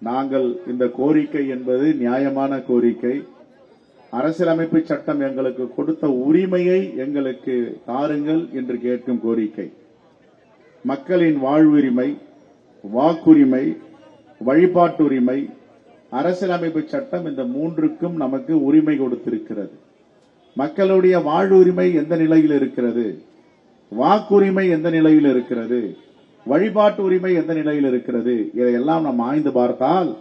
நாங்கள் இந்த கோரிக்கை என்பது நியாயமான கோரிக்கை. அரசியலமைப்பு சட்டம் எங்களுக்கு கொடுத்த உரிமையை எங்களுக்கு தாருங்கள் என்று கேட்கும் கோரிக்கை. மக்களின் வாழ்வுரிமை, வாக்குரிமை, வழிபாட்டுரிமை, அரசியலமைப்பு சட்டம் இந்த மூன்றுக்கும் நமக்கு உரிமை கொடுத்திருக்கிறது. மக்களுடைய வாழ்வுரிமை எந்த நிலையில் இருக்கிறது, வாக்குரிமை எந்த நிலையில் இருக்கிறது, வழிபாட்டு உரிமை எந்த நிலையில் இருக்கிறது, இதையெல்லாம் நாம் ஆய்ந்து பார்த்தால்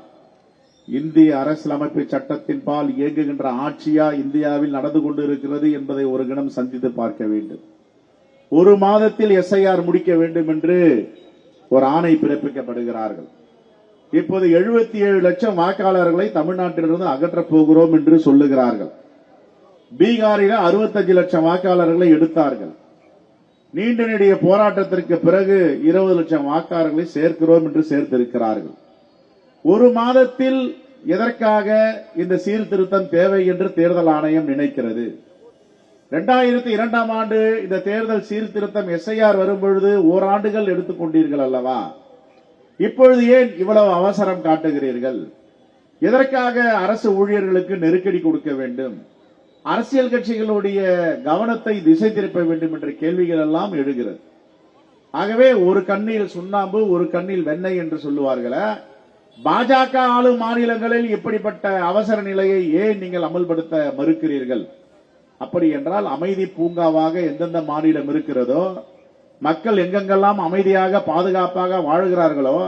இந்திய அரசியலமைப்பு சட்டத்தின் பால் இயங்குகின்ற ஆட்சியா இந்தியாவில் நடந்து கொண்டிருக்கிறது என்பதை ஒரு கணம் சந்தித்து பார்க்க வேண்டும். ஒரு மாதத்தில் எஸ்ஐஆர் முடிக்க வேண்டும் என்று ஒரு ஆணை பிறப்பிக்கப்படுகிறார்கள். இப்போது 77 லட்சம் வாக்காளர்களை தமிழ்நாட்டிலிருந்து அகற்றப் போகிறோம் என்று சொல்லுகிறார்கள். பீகாரில் 65 லட்சம் வாக்காளர்களை எடுத்தார்கள். நீண்ட நெடிய போராட்டத்திற்கு பிறகு 20 லட்சம் வாக்காளர்களை சேர்க்கிறோம் என்று சேர்த்திருக்கிறார்கள். ஒரு மாதத்தில் எதற்காக இந்த சீர்திருத்தம் தேவை என்று தேர்தல் ஆணையம் நினைக்கிறது? 2002ஆம் ஆண்டு இந்த தேர்தல் சீர்திருத்தம் எஸ்ஐஆர் வரும்பொழுது ஓராண்டுகள் எடுத்துக் கொண்டீர்கள் அல்லவா? இப்பொழுது ஏன் இவ்வளவு அவசரம் காட்டுகிறீர்கள்? எதற்காக அரசு ஊழியர்களுக்கு நெருக்கடி கொடுக்க வேண்டும்? அரசியல் கட்சிகளுடைய கவனத்தை திசை திருப்ப வேண்டும் என்ற கேள்விகள் எல்லாம் எழுகிறது. ஆகவே ஒரு கண்ணில் சுண்ணாம்பு ஒரு கண்ணில் வெண்ணெய் என்று சொல்லுவார்களே, பாஜக ஆளும் மாநிலங்களில் இப்படிப்பட்ட அவசர நிலையை ஏன் நீங்கள் அமல்படுத்த மறுக்கிறீர்கள்? அப்படி என்றால் அமைதி பூங்காவாக எந்தெந்த மாநிலம் இருக்கிறதோ, மக்கள் எங்கெங்கெல்லாம் அமைதியாக பாதுகாப்பாக வாழ்கிறார்களோ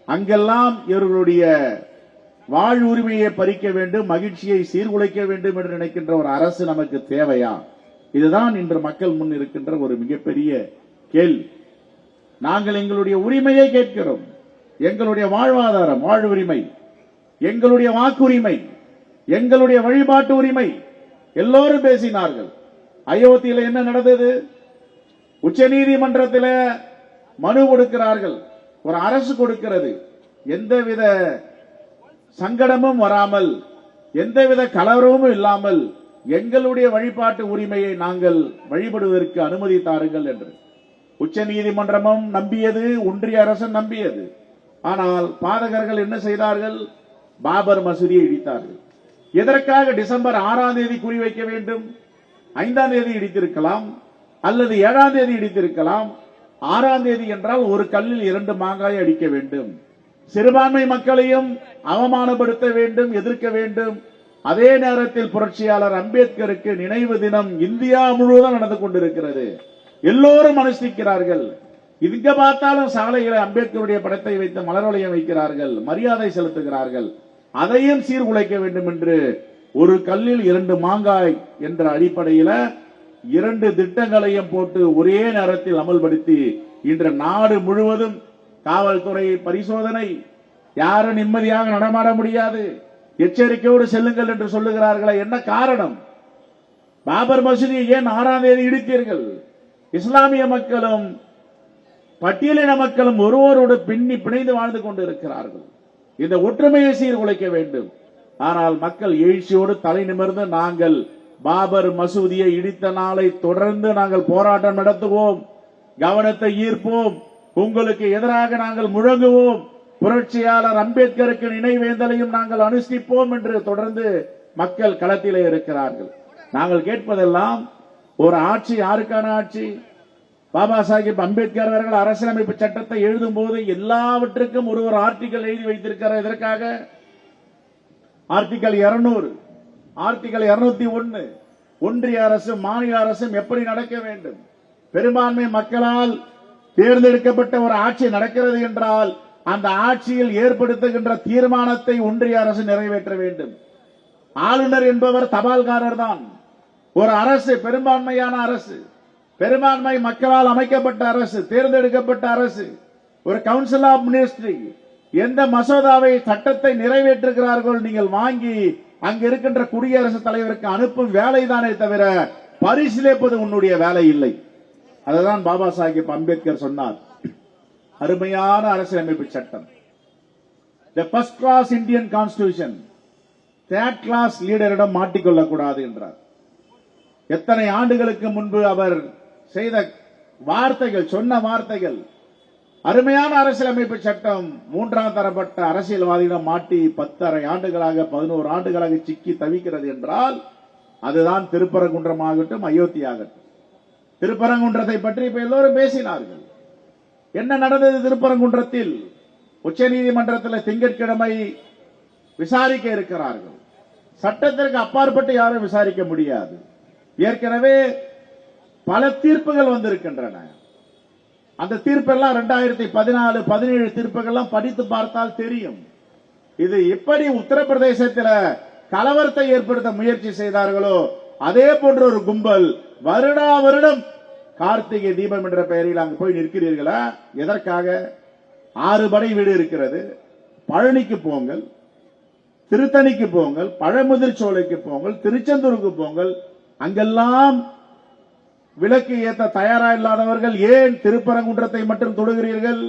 அங்கெல்லாம் இவர்களுடைய வாழ் உரிமையை பறிக்க வேண்டும், மகிழ்ச்சியை சீர்குலைக்க வேண்டும் என்று நினைக்கின்ற ஒரு அரசு நமக்கு தேவையா? இதுதான் இன்று மக்கள் முன் இருக்கின்ற ஒரு மிகப்பெரிய கேள்வி. நாங்கள் எங்களுடைய உரிமையை கேட்கிறோம். எங்களுடைய வாழ்வாதாரம், வாழ்வுரிமை, எங்களுடைய வாக்குரிமை, எங்களுடைய வழிபாட்டு உரிமை. எல்லோரும் பேசினார்கள். அயோத்தியில் என்ன நடந்தது? உச்சநீதிமன்றத்தில் மனு கொடுக்கிறார்கள், ஒரு அரசு கொடுக்கிறது. எந்தவித சங்கடமும் வராமல், எந்தவித கலவரமும் இல்லாமல் எங்களுடைய வழிபாட்டு உரிமையை நாங்கள் வழிபடுவதற்கு அனுமதி தாருங்கள் என்று உச்சநீதிமன்றமும் நம்பியது, ஒன்றிய அரசு நம்பியது. ஆனால் பாதகர்கள் என்ன செய்தார்கள்? பாபர் மசூதியை இடித்தார்கள். எதற்காக டிசம்பர் 6ஆம் தேதி குறிவைக்க வேண்டும்? 5ஆம் தேதி இடித்திருக்கலாம், அல்லது 7ஆம் தேதி இடித்திருக்கலாம். 6ஆம் தேதி என்றால் ஒரு கல்லில் 2 மாங்காய் அடிக்க வேண்டும். சிறுபான்மை மக்களையும் அவமானப்படுத்த வேண்டும், எதிர்க்க வேண்டும். அதே நேரத்தில் புரட்சியாளர் அம்பேத்கருக்கு நினைவு தினம் இந்தியா முழுவதும் நடந்து கொண்டிருக்கிறது. எல்லோரும் அனுஷ்டிக்கிறார்கள். இங்க பார்த்தாலும் சாலைகளை அம்பேத்கருடைய படத்தை வைத்து மலர் வளையம் வைக்கிறார்கள், மரியாதை செலுத்துகிறார்கள். அதையும் சீர்குலைக்க வேண்டும் என்று ஒரு கல்லில் 2 மாங்காய் என்ற அடிப்படையில் 2 திட்டங்களையும் போட்டு ஒரே நேரத்தில் அமல்படுத்தி இன்று நாடு முழுவதும் காவல்துறை பரிசோதனை, யாரும் நிம்மதியாக நடமாட முடியாது, எச்சரிக்கையோடு செல்லுங்கள் என்று சொல்லுகிறார்களே, என்ன காரணம்? பாபர் மசூதியை ஏன் 6ஆம் தேதி இடித்தீர்கள்? இஸ்லாமிய மக்களும் பட்டியலின மக்களும் ஒருவரோடு பிணைந்து வாழ்ந்து கொண்டிருக்கிறார்கள். இந்த ஒற்றுமையை சீர்குலைக்க வேண்டும். ஆனால் மக்கள் எழுச்சியோடு தலை நிமிர்ந்து நாங்கள் பாபர் மசூதியை இடித்த நாளை தொடர்ந்து நாங்கள் போராட்டம் நடத்துவோம், கவனத்தை ஈர்ப்போம், உங்களுக்கு எதிராக நாங்கள் முழங்குவோம், புரட்சியாளர் அம்பேத்கருக்கு நினைவேந்தலையும் நாங்கள் அனுஷ்டிப்போம் என்று தொடர்ந்து மக்கள் களத்திலே இருக்கிறார்கள். நாங்கள் கேட்பதெல்லாம் ஒரு ஆட்சி. யாருக்கான ஆட்சி? பாபா சாஹிப் அம்பேத்கர் அவர்கள் அரசியலமைப்பு சட்டத்தை எழுதும் போது எல்லாவற்றுக்கும் ஒரு ஆர்டிகல் எழுதி வைத்திருக்கிறார். இதற்காக ஆர்டிகல் 200, ஆர்டிகல் 201, ஒன்றிய அரசு மாநில அரசும் எப்படி நடக்க வேண்டும், பெரும்பான்மை மக்களால் தேர்ந்தெடுக்கப்பட்ட ஒரு ஆட்சி நடக்கிறது என்றால் அந்த ஆட்சியில் ஏற்படுத்துகின்ற தீர்மானத்தை ஒன்றிய அரசு நிறைவேற்ற வேண்டும். ஆளுநர் என்பவர் தபால்காரர் தான். ஒரு அரசு பெரும்பான்மையான அரசு, பெரும்பான்மை மக்களால் அமைக்கப்பட்ட அரசு, தேர்ந்தெடுக்கப்பட்ட அரசு, ஒரு கவுன்சில் ஆஃப் மினிஸ்ட்ரி. எந்த மசோதாவை சட்டத்தை நிறைவேற்றுகிறார்கள் நீங்கள் வாங்கி அங்க இருக்கின்ற குடியரசுத் தலைவருக்கு அனுப்பும் வேலைதானே தவிர பரிசீலிப்பது உன்னுடைய வேலை இல்லை. அதுதான் பாபா சாஹிப் அம்பேத்கர் சொன்னார். அருமையான அரசியலமைப்பு சட்டம், the first class Indian constitution, third class லீடரிடம் மாட்டிக்கொள்ளக்கூடாது என்றார். எத்தனை ஆண்டுகளுக்கு முன்பு அவர் செய்த வார்த்தைகள், சொன்ன வார்த்தைகள். அருமையான அரசியலமைப்பு சட்டம் மூன்றாம் தரப்பட்ட அரசியல்வாதியிடம் மாட்டி 10.5 ஆண்டுகளாக 11 ஆண்டுகளாக சிக்கி தவிக்கிறது என்றால் அதுதான் திருப்பரங்குன்றமாகட்டும், அயோத்தி ஆகட்டும். திருப்பரங்குன்றத்தை பற்றி இப்ப எல்லோரும் பேசினார்கள். என்ன நடந்தது திருப்பரங்குன்றத்தில்? உச்சநீதிமன்றத்தில் திங்கட்கிழமை விசாரிக்க இருக்கிறார்கள். சட்டத்திற்கு அப்பாற்பட்டு யாரும் விசாரிக்க முடியாது. ஏற்கனவே பல தீர்ப்புகள் வந்திருக்கின்றன. அந்த தீர்ப்பெல்லாம் 2014, 17 தீர்ப்புகள்லாம் படித்து பார்த்தால் தெரியும். இது எப்படி உத்தரப்பிரதேசத்தில் கலவரத்தை ஏற்படுத்த முயற்சி செய்தார்களோ அதே போன்ற ஒரு கும்பல் வருடா வருடம் கார்த்திகை தீபம் என்ற பெயரில் அங்கு போய் நிற்கிறீர்களா? எதற்காக? 6 படை வீடு இருக்கிறது. பழனிக்கு போங்கள், திருத்தணிக்கு போங்கள், பழமுதிர் சோலைக்கு போங்கள், திருச்செந்தூருக்கு போங்கள். அங்கெல்லாம் விளக்கு ஏற்ற தயாரா இல்லாதவர்கள் ஏன் திருப்பரங்குன்றத்தை மட்டும் தொடுகிறீர்கள்?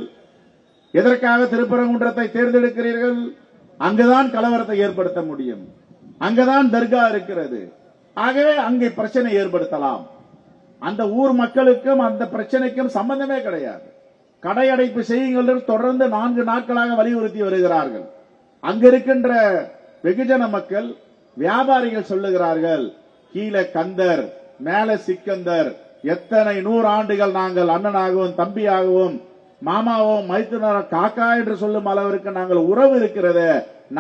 எதற்காக திருப்பரங்குன்றத்தை தேர்ந்தெடுக்கிறீர்கள்? அங்குதான் கலவரத்தை ஏற்படுத்த முடியும். அங்கதான் தர்கா இருக்கிறது. ஆகவே அங்கே பிரச்சனை ஏற்படுத்தலாம். அந்த ஊர் மக்களுக்கும் அந்த பிரச்சனைக்கும் சம்பந்தமே கிடையாது. கடையடைப்பு செய்யுங்கள் தொடர்ந்து 4 நாட்களாக வலியுறுத்தி வருகிறார்கள். அங்க இருக்கின்ற வெகுஜன மக்கள், வியாபாரிகள் சொல்லுகிறார்கள், கீழே கந்தர் மேல சிக்கந்தர், எத்தனை 100 ஆண்டுகள் நாங்கள் அண்ணனாகவும் தம்பியாகவும் மாமாவும் மைத்துனர் காக்கா என்று சொல்லும் அளவிற்கு நாங்கள் உறவு இருக்கிறது.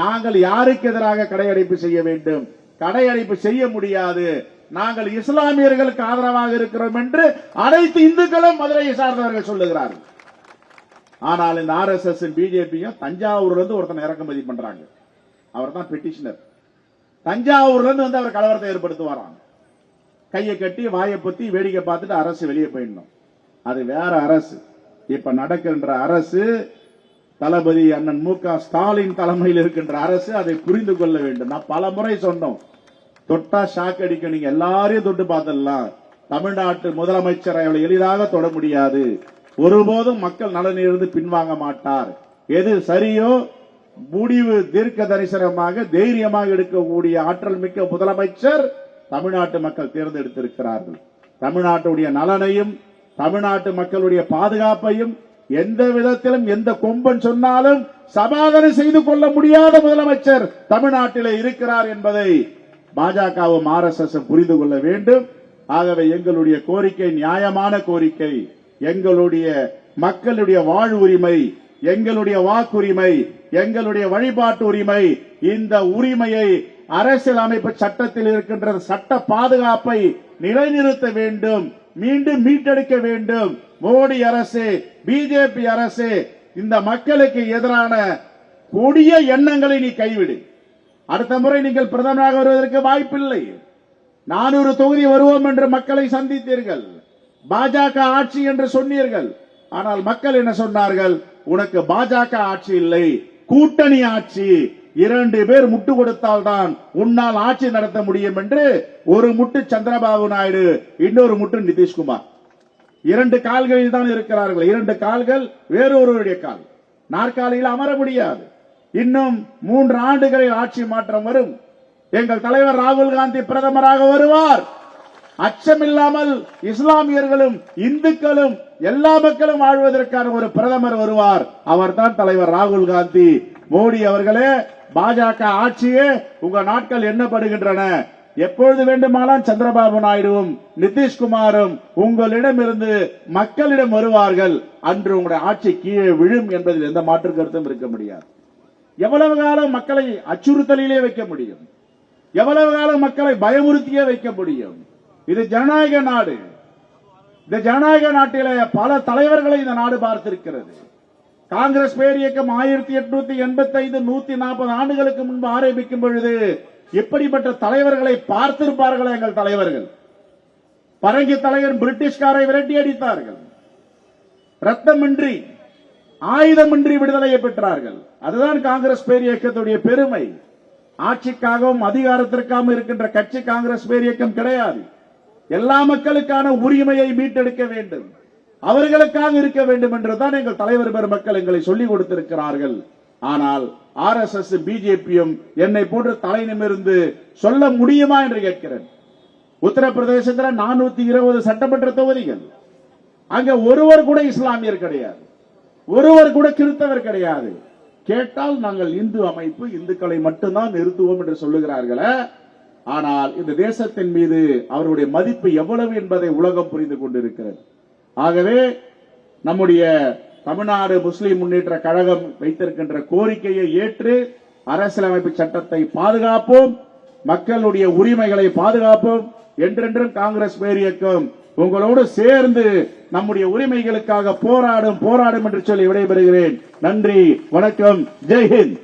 நாங்கள் யாருக்கு எதிராக கடையடைப்பு செய்ய வேண்டும்? கடையடைப்பு செய்ய முடியாது. நாங்கள் இஸ்லாமியர்களுக்கு ஆதரவாக இருக்கிறோம் என்று அனைத்து இந்துக்களும் மதுரையை சார்ந்தவர்கள் சொல்லுகிறார்கள். ஆனால் இந்த RSS பிஜேபியும் தஞ்சாவூர்ல இருந்து ஒருத்தனை இறக்குமதி பண்றாங்க. அவர் தான் பெட்டிஷனர். தஞ்சாவூர்ல இருந்து வந்து அவர் கலவரத்தை ஏற்படுத்துவாராம். கையை கட்டி வாயை பத்தி வேடிக்கை பார்த்துட்டு அரசு வெளியே போயிடணும். அது வேற அரசு. இப்ப நடக்கின்ற அரசு தளபதி அண்ணன் மு.க. ஸ்டாலின் தலைமையில் இருக்கின்ற அரசு. அதை புரிந்து கொள்ள வேண்டும். நான் பல முறை சொன்னோம், தொட்டா ஷாக் அடிக்க. நீங்க எல்லாரையும் தொட்டு பார்த்தலாம். தமிழ்நாட்டு முதலமைச்சரை அவ்வளவு எளிதாக தொட முடியாது. ஒருபோதும் மக்கள் நலனிலிருந்து பின்வாங்க மாட்டார். எது சரியோ முடிவு தீர்க்க தரிசனமாக தைரியமாக எடுக்கக்கூடிய ஆற்றல் மிக்க முதலமைச்சர் தமிழ்நாட்டு மக்கள் தேர்ந்தெடுத்திருக்கிறார்கள். தமிழ்நாட்டுடைய நலனையும் தமிழ்நாட்டு மக்களுடைய பாதுகாப்பையும் எந்த விதத்திலும் எந்த கொம்பன் சொன்னாலும் சமாதானம் செய்து கொள்ள முடியாத முதலமைச்சர் தமிழ்நாட்டிலே இருக்கிறார் என்பதை பாஜகவும் RSS புரிந்து கொள்ள வேண்டும். ஆகவே எங்களுடைய கோரிக்கை நியாயமான கோரிக்கை. எங்களுடைய மக்களுடைய வாழ்வுரிமை, எங்களுடைய வாக்குரிமை, எங்களுடைய வழிபாட்டு உரிமை. இந்த உரிமையை அரசியலமைப்பு சட்டத்தில் இருக்கின்ற சட்ட பாதுகாப்பை நிலைநிறுத்த வேண்டும், மீண்டும் மீட்டெடுக்க வேண்டும். மோடி அரசு, பிஜேபி அரசு இந்த மக்களுக்கு எதிரான கொடிய எண்ணங்களை நீ கைவிடு. அடுத்த முறை நீங்கள் பிரதமராக வருவதற்கு வாய்ப்பில்லை. 400 தொகுதி வருவோம் என்று மக்களை சந்தித்தீர்கள். பாஜக ஆட்சி என்று சொன்னீர்கள். ஆனால் மக்கள் என்ன சொன்னார்கள்? உனக்கு பாஜக ஆட்சி இல்லை, கூட்டணி ஆட்சி. 2 பேர் முட்டு கொடுத்தால்தான் உன்னால் ஆட்சி நடத்த முடியும் என்று ஒரு முட்டு சந்திரபாபு நாயுடு, இன்னொரு முட்டு நிதிஷ்குமார். 2 கால்களில் தான் இருக்கிறார்கள். 2 கால்கள் வேறொருவருடைய கால். நாற்காலியில் அமர முடியாது. இன்னும் 3 ஆண்டுகளில் ஆட்சி மாற்றம் வரும். எங்கள் தலைவர் ராகுல் காந்தி பிரதமராக வருவார். அச்சமில்லாமல் இஸ்லாமியர்களும் இந்துக்களும் எல்லா மக்களும் வாழ்வதற்கான ஒரு பிரதமர் வருவார். அவர்தான் தலைவர் ராகுல் காந்தி. மோடி அவர்களே, பாஜக ஆட்சியே உங்க நாட்கள் எண்ணப்படுகின்றன. எப்பொழுது வேண்டுமானால் சந்திரபாபு நாயுடுவும் நிதிஷ்குமாரும் உங்களிடமிருந்து மக்களிடம் வருவார்கள். அன்று உங்களுடைய ஆட்சி கீழே விழும் என்பதில் எந்த மாற்று கருத்தும் இருக்க முடியாது. எவ்வளவு காலம் மக்களை அச்சுறுத்தலிலே வைக்க முடியும்? எவ்வளவு காலம் மக்களை பயமுறுத்தியே வைக்க முடியும்? இது ஜனநாயக நாடு. இந்த ஜனநாயக நாட்டிலே பல தலைவர்களை இந்த நாடு பார்த்திருக்கிறது. காங்கிரஸ் பேர் இயக்கம் 1885 140 ஆண்டுகளுக்கு முன்பு ஆரம்பிக்கும் பொழுது இப்படிப்பட்ட தலைவர்களை பார்த்திருப்பார்கள் எங்கள் தலைவர்கள். பரங்கி தலைவர் பிரிட்டிஷ்காரை விரட்டி அடித்தார்கள். ரத்தமின்றி ஆயுதமின்றி விடுதலையை பெற்றார்கள். அதுதான் காங்கிரஸ் பேர் இயக்கத்துடைய பெருமை. ஆட்சிக்காகவும் அதிகாரத்திற்காகவும் இருக்கின்ற கட்சி காங்கிரஸ் பேர் இயக்கம் கிடையாது. எல்லா மக்களுக்கான உரிமையை மீட்டெடுக்க வேண்டும், அவர்களுக்காக இருக்க வேண்டும் என்றுதான் எங்கள் தலைவர் பெருமக்கள் எங்களை சொல்லிக் கொடுத்திருக்கிறார்கள். ஆனால் RSS பிஜேபியும் என்னை போன்று தலை நிமிர்ந்து சொல்ல முடியுமா என்று கேட்கிறேன். உத்தரப்பிரதேசத்தில் 420 சட்டமன்ற தொகுதிகள். அங்க ஒருவர் கூட இஸ்லாமியர் கிடையாது. ஒருவர் கூட கிறிஸ்தவர் கிடையாது. கேட்டால் நாங்கள் இந்து அமைப்பு, இந்துக்களை மட்டும்தான் நிறுத்துவோம் என்று சொல்லுகிறார்களே. ஆனால் இந்த தேசத்தின் மீது அவருடைய மதிப்பு எவ்வளவு என்பதை உலகம் புரிந்து கொண்டிருக்கிறது. ஆகவே நம்முடைய தமிழ்நாடு முஸ்லிம் முன்னேற்ற கழகம் வைத்திருக்கின்ற கோரிக்கையை ஏற்று அரசியலமைப்பு சட்டத்தை பாதுகாப்போம், மக்களுடைய உரிமைகளை பாதுகாப்போம். என்றென்றும் காங்கிரஸ் பேரியக்கம் உங்களோடு சேர்ந்து நம்முடைய உரிமைகளுக்காக போராடும் என்று சொல்லி விடைபெறுகிறேன். நன்றி, வணக்கம், ஜெய்ஹிந்த்.